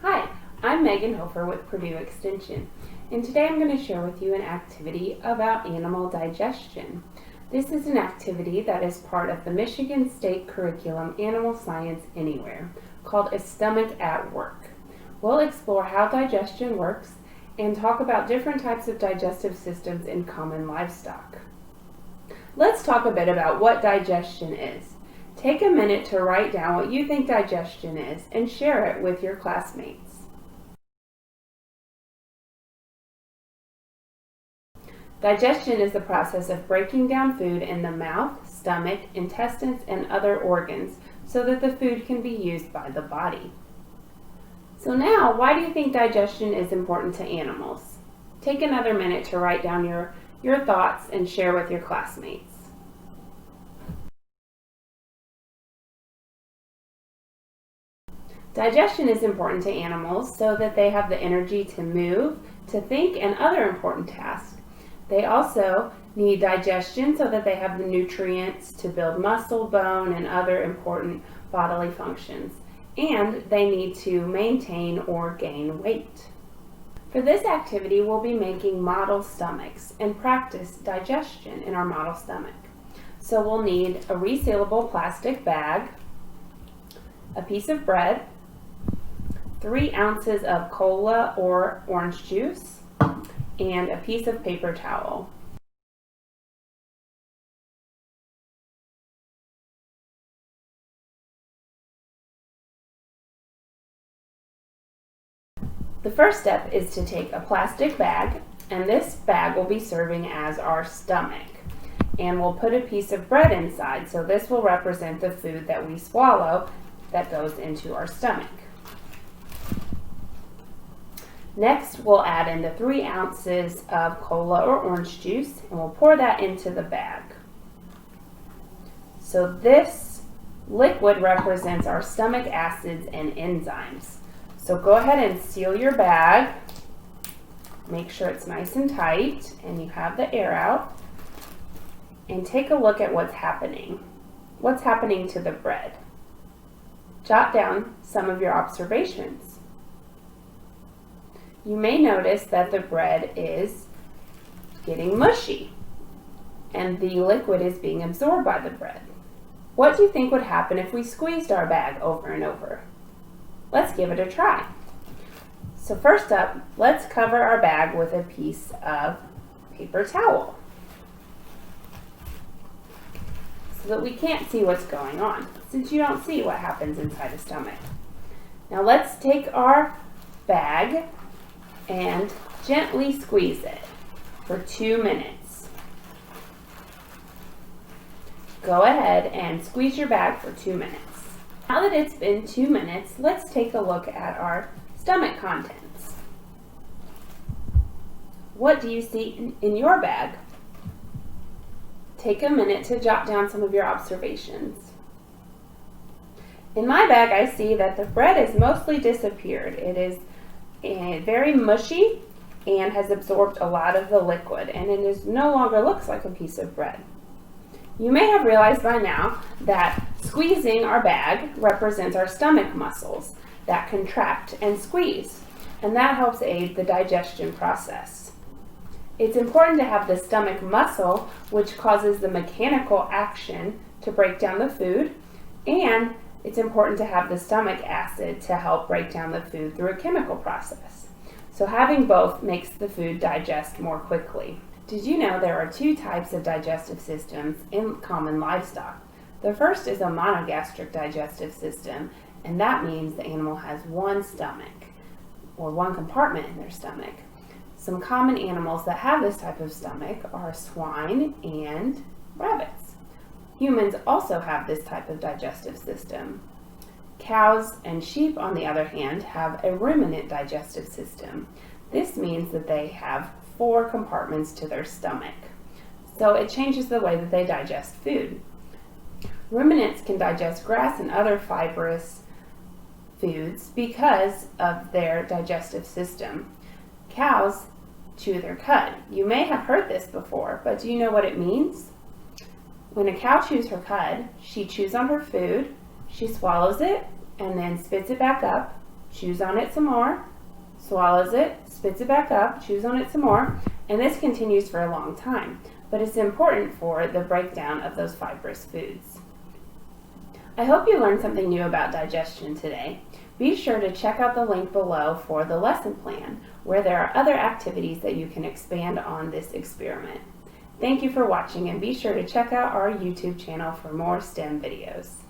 Hi, I'm Megan Hofer with Purdue Extension, and today I'm going to share with you an activity about animal digestion. This is an activity that is part of the Michigan State Curriculum Animal Science Anywhere, called A Stomach at Work. We'll explore how digestion works and talk about different types of digestive systems in common livestock. Let's talk a bit about what digestion is. Take a minute to write down what you think digestion is and share it with your classmates. Digestion is the process of breaking down food in the mouth, stomach, intestines, and other organs so that the food can be used by the body. So now, why do you think digestion is important to animals? Take another minute to write down your thoughts and share with your classmates. Digestion is important to animals so that they have the energy to move, to think, and other important tasks. They also need digestion so that they have the nutrients to build muscle, bone, and other important bodily functions. And they need to maintain or gain weight. For this activity, we'll be making model stomachs and practice digestion in our model stomach. So we'll need a resealable plastic bag, a piece of bread, 3 ounces of cola or orange juice, and a piece of paper towel. The first step is to take a plastic bag, and this bag will be serving as our stomach. And we'll put a piece of bread inside, so this will represent the food that we swallow that goes into our stomach. Next, we'll add in the 3 ounces of cola or orange juice, and we'll pour that into the bag. So this liquid represents our stomach acids and enzymes. So go ahead and seal your bag. Make sure it's nice and tight and you have the air out. And take a look at what's happening. What's happening to the bread? Jot down some of your observations. You may notice that the bread is getting mushy and the liquid is being absorbed by the bread. What do you think would happen if we squeezed our bag over and over? Let's give it a try. So first up, let's cover our bag with a piece of paper towel so that we can't see what's going on, since you don't see what happens inside the stomach. Now let's take our bag and gently squeeze it for 2 minutes. Go ahead and squeeze your bag for 2 minutes. Now that it's been 2 minutes, let's take a look at our stomach contents. What do you see in your bag? Take a minute to jot down some of your observations. In my bag, I see that the bread has mostly disappeared. It is very mushy and has absorbed a lot of the liquid, and it no longer looks like a piece of bread. You may have realized by now that squeezing our bag represents our stomach muscles that contract and squeeze, and that helps aid the digestion process. It's important to have the stomach muscle, which causes the mechanical action to break down the food, and it's important to have the stomach acid to help break down the food through a chemical process. So having both makes the food digest more quickly. Did you know there are 2 types of digestive systems in common livestock? The first is a monogastric digestive system, and that means the animal has one stomach, or one compartment in their stomach. Some common animals that have this type of stomach are swine and rabbits. Humans also have this type of digestive system. Cows and sheep, on the other hand, have a ruminant digestive system. This means that they have 4 compartments to their stomach. So it changes the way that they digest food. Ruminants can digest grass and other fibrous foods because of their digestive system. Cows chew their cud. You may have heard this before, but do you know what it means? When a cow chews her cud, she chews on her food, she swallows it, and then spits it back up, chews on it some more, swallows it, spits it back up, chews on it some more, and this continues for a long time. But it's important for the breakdown of those fibrous foods. I hope you learned something new about digestion today. Be sure to check out the link below for the lesson plan, where there are other activities that you can expand on this experiment. Thank you for watching, and be sure to check out our YouTube channel for more STEM videos.